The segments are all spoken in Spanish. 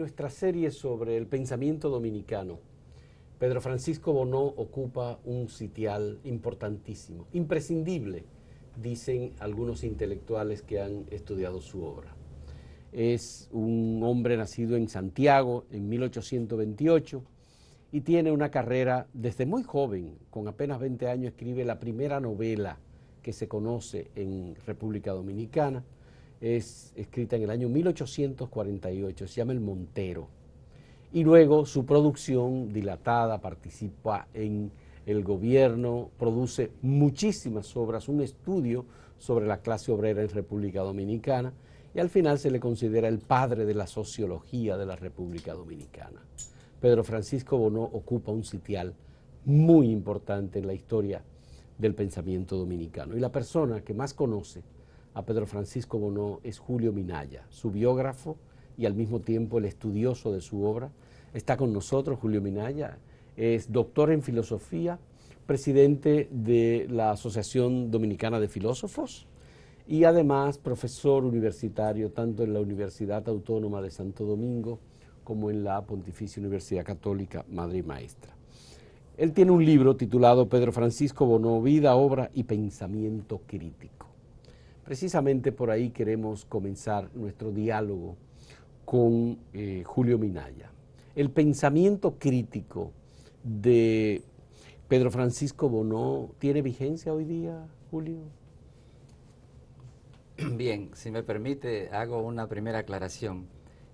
nuestra serie sobre el pensamiento dominicano, Pedro Francisco Bonó ocupa un sitial importantísimo, imprescindible, dicen algunos intelectuales que han estudiado su obra. Es un hombre nacido en Santiago en 1828 y tiene una carrera desde muy joven, con apenas 20 años escribe la primera novela que se conoce en República Dominicana. Es escrita en el año 1848, se llama El Montero. Y luego su producción dilatada, participa en el gobierno, produce muchísimas obras, un estudio sobre la clase obrera en República Dominicana, y al final se le considera el padre de la sociología de la República Dominicana. Pedro Francisco Bonó ocupa un sitial muy importante en la historia del pensamiento dominicano. Y la persona que más conoce a Pedro Francisco Bonó es Julio Minaya, su biógrafo y al mismo tiempo el estudioso de su obra. Está con nosotros Julio Minaya, es doctor en filosofía, presidente de la Asociación Dominicana de Filósofos y además profesor universitario tanto en la Universidad Autónoma de Santo Domingo como en la Pontificia Universidad Católica Madre y Maestra. Él tiene un libro titulado Pedro Francisco Bonó, Vida, Obra y Pensamiento Crítico. Precisamente por ahí queremos comenzar nuestro diálogo con Julio Minaya. El pensamiento crítico de Pedro Francisco Bonó tiene vigencia hoy día, Julio. Bien, si me permite, hago una primera aclaración,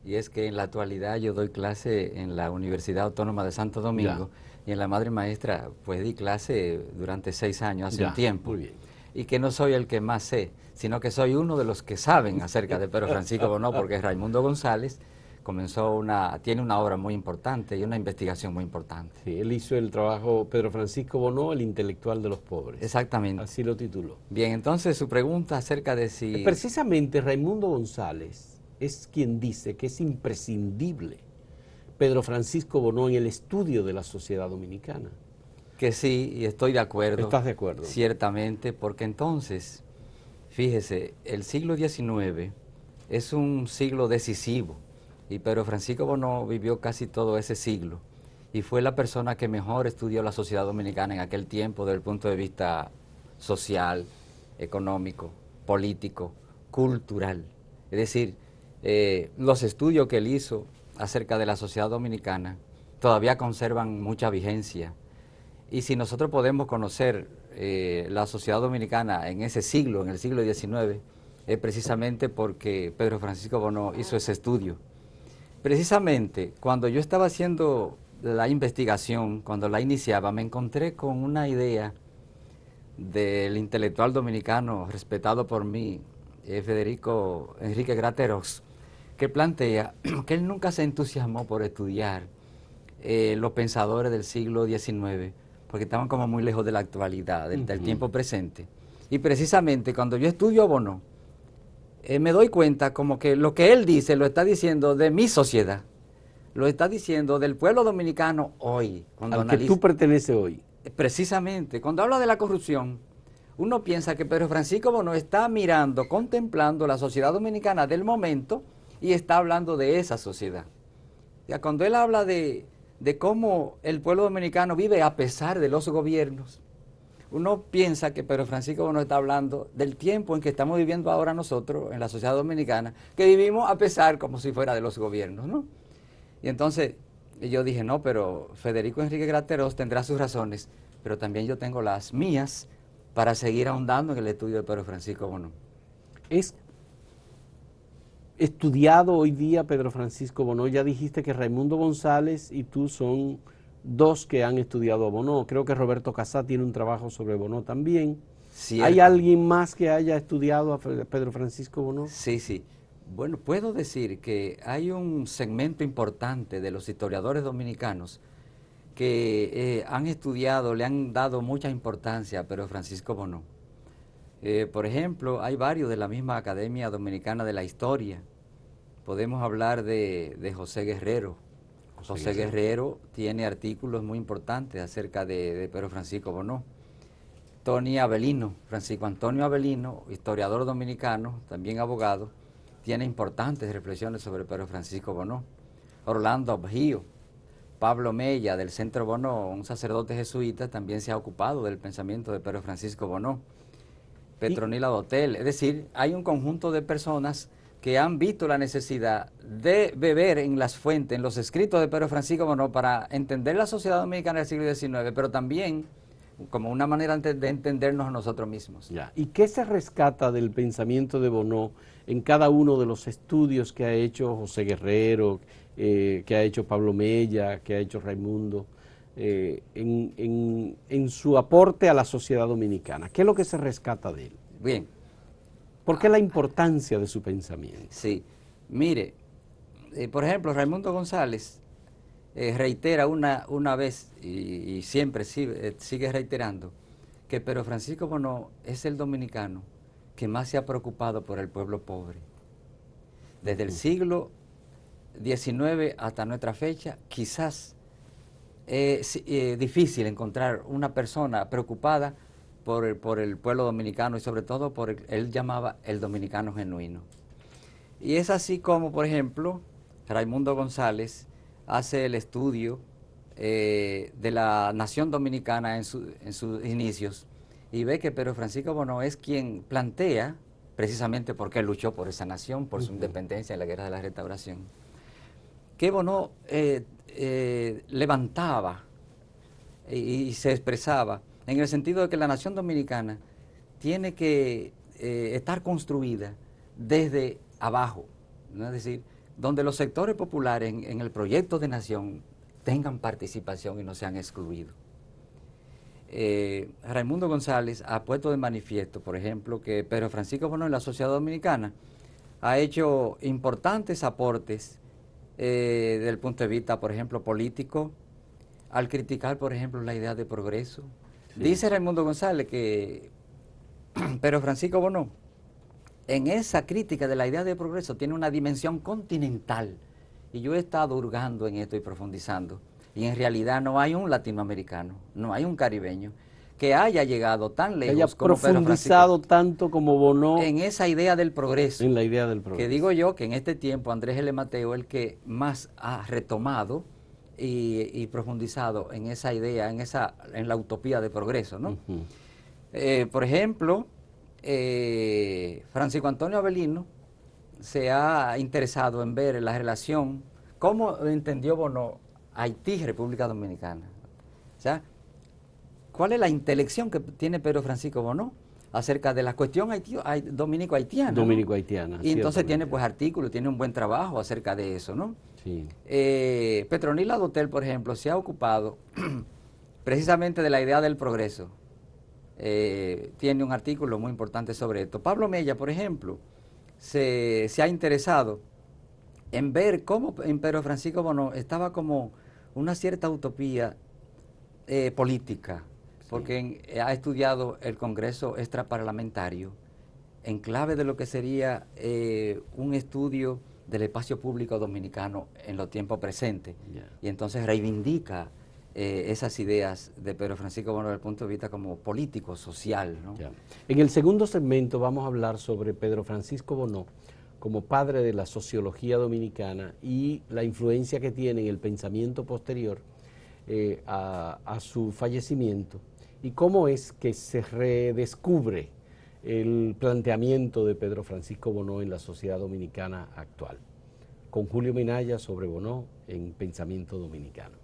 y es que en la actualidad yo doy clase en la Universidad Autónoma de Santo Domingo, y en la Madre Maestra pues di clase durante 6 años, hace un tiempo, muy bien. Y que no soy el que más sé, sino que soy uno de los que saben acerca de Pedro Francisco Bonó, porque Raimundo González tiene una obra muy importante y una investigación muy importante. Sí, él hizo el trabajo Pedro Francisco Bonó, el intelectual de los pobres. Exactamente. Así lo tituló. Bien, entonces su pregunta acerca de si... Precisamente Raimundo González es quien dice que es imprescindible Pedro Francisco Bonó en el estudio de la sociedad dominicana. Que sí, y estoy de acuerdo. ¿Estás de acuerdo? Ciertamente, porque entonces, fíjese, el siglo XIX es un siglo decisivo, y Pedro Francisco Bonó vivió casi todo ese siglo, y fue la persona que mejor estudió la sociedad dominicana en aquel tiempo desde el punto de vista social, económico, político, cultural. Es decir, los estudios que él hizo acerca de la sociedad dominicana todavía conservan mucha vigencia. Y si nosotros podemos conocer la sociedad dominicana en ese siglo, en el siglo XIX, es precisamente porque Pedro Francisco Bonó hizo ese estudio. Precisamente cuando yo estaba haciendo la investigación, cuando la iniciaba, me encontré con una idea del intelectual dominicano respetado por mí, Federico Enrique Graterós, que plantea que él nunca se entusiasmó por estudiar los pensadores del siglo XIX, porque estaban como muy lejos de la actualidad, del tiempo presente. Y precisamente cuando yo estudio a Bonó, me doy cuenta como que lo que él dice lo está diciendo de mi sociedad, lo está diciendo del pueblo dominicano hoy. Al que tú perteneces hoy. Precisamente, cuando habla de la corrupción, uno piensa que Pedro Francisco Bonó está mirando, contemplando la sociedad dominicana del momento y está hablando de esa sociedad. Ya cuando él habla de cómo el pueblo dominicano vive a pesar de los gobiernos, uno piensa que Pedro Francisco Bonó está hablando del tiempo en que estamos viviendo ahora nosotros en la sociedad dominicana, que vivimos a pesar como si fuera de los gobiernos, ¿no? Y entonces yo dije, no, pero Federico Enrique Graterós tendrá sus razones, pero también yo tengo las mías para seguir ahondando en el estudio de Pedro Francisco Bonó. Es estudiado hoy día Pedro Francisco Bonó. Ya dijiste que Raimundo González y tú son dos que han estudiado a Bonó. Creo que Roberto Casá tiene un trabajo sobre Bonó también. Cierto. ¿Hay alguien más que haya estudiado a Pedro Francisco Bonó? Sí, sí. Bueno, puedo decir que hay un segmento importante de los historiadores dominicanos que han estudiado, le han dado mucha importancia a Pedro Francisco Bonó. Por ejemplo, hay varios de la misma Academia Dominicana de la Historia. Podemos hablar de José Guerrero. José Guerrero tiene artículos muy importantes acerca de Pedro Francisco Bonó. Tony Avelino, Francisco Antonio Avelino, historiador dominicano, también abogado, tiene importantes reflexiones sobre Pedro Francisco Bonó. Orlando Abjío, Pablo Mella del Centro Bonó, un sacerdote jesuita, también se ha ocupado del pensamiento de Pedro Francisco Bonó. Petronila Dotel, es decir, hay un conjunto de personas que han visto la necesidad de beber en las fuentes, en los escritos de Pedro Francisco Bonó para entender la sociedad dominicana del siglo XIX, pero también como una manera de entendernos a nosotros mismos. Ya. ¿Y qué se rescata del pensamiento de Bonó en cada uno de los estudios que ha hecho José Guerrero, que ha hecho Pablo Mella, que ha hecho Raimundo, en su aporte a la sociedad dominicana? ¿Qué es lo que se rescata de él? Bien. ¿Por qué la importancia de su pensamiento? Sí, mire, por ejemplo, Raimundo González reitera una vez y siempre sigue reiterando que Pedro Francisco Bonó es el dominicano que más se ha preocupado por el pueblo pobre. Desde el siglo XIX hasta nuestra fecha, quizás es difícil encontrar una persona preocupada por el pueblo dominicano y sobre todo por él llamaba el dominicano genuino. Y es así como, por ejemplo, Raimundo González hace el estudio de la nación dominicana en sus inicios y ve que Pedro Francisco Bonó es quien plantea, precisamente porque él luchó por esa nación, por su independencia en la Guerra de la Restauración, que Bonó levantaba y se expresaba en el sentido de que la nación dominicana tiene que estar construida desde abajo, ¿no? Es decir, donde los sectores populares en el proyecto de nación tengan participación y no sean excluidos. Raimundo González ha puesto de manifiesto, por ejemplo, que Pedro Francisco Bonó en la sociedad dominicana ha hecho importantes aportes desde el punto de vista, por ejemplo, político, al criticar, por ejemplo, la idea de progreso. Sí. Dice Raimundo González que Pedro Francisco Bonó, en esa crítica de la idea de progreso, tiene una dimensión continental. Y yo he estado hurgando en esto y profundizando. Y en realidad no hay un latinoamericano, no hay un caribeño que haya llegado tan lejos, que haya como profundizado tanto como Bonó en esa idea del progreso. En la idea del progreso. Que digo yo que en este tiempo Andrés L. Mateo es el que más ha retomado y profundizado en esa idea, en la utopía de progreso, ¿no? Por ejemplo, Francisco Antonio Avelino se ha interesado en ver la relación, cómo entendió Bonó Haití y República Dominicana. O sea, ¿cuál es la intelección que tiene Pedro Francisco Bonó acerca de la cuestión dominico-haitiana? Dominico-haitiana. ¿No? Y entonces tiene pues artículos, tiene un buen trabajo acerca de eso, ¿no? Sí. Petronila Dotel, por ejemplo, se ha ocupado precisamente de la idea del progreso. Tiene un artículo muy importante sobre esto. Pablo Mella, por ejemplo, se ha interesado en ver cómo en Pedro Francisco Bonó estaba como una cierta utopía política, porque ha estudiado el Congreso extraparlamentario en clave de lo que sería un estudio del espacio público dominicano en los tiempos presentes. Y entonces reivindica esas ideas de Pedro Francisco Bonó desde el punto de vista como político, social, ¿no? En el segundo segmento vamos a hablar sobre Pedro Francisco Bonó como padre de la sociología dominicana y la influencia que tiene en el pensamiento posterior a su fallecimiento y cómo es que se redescubre el planteamiento de Pedro Francisco Bonó en la sociedad dominicana actual. Con Julio Minaya sobre Bonó en Pensamiento Dominicano.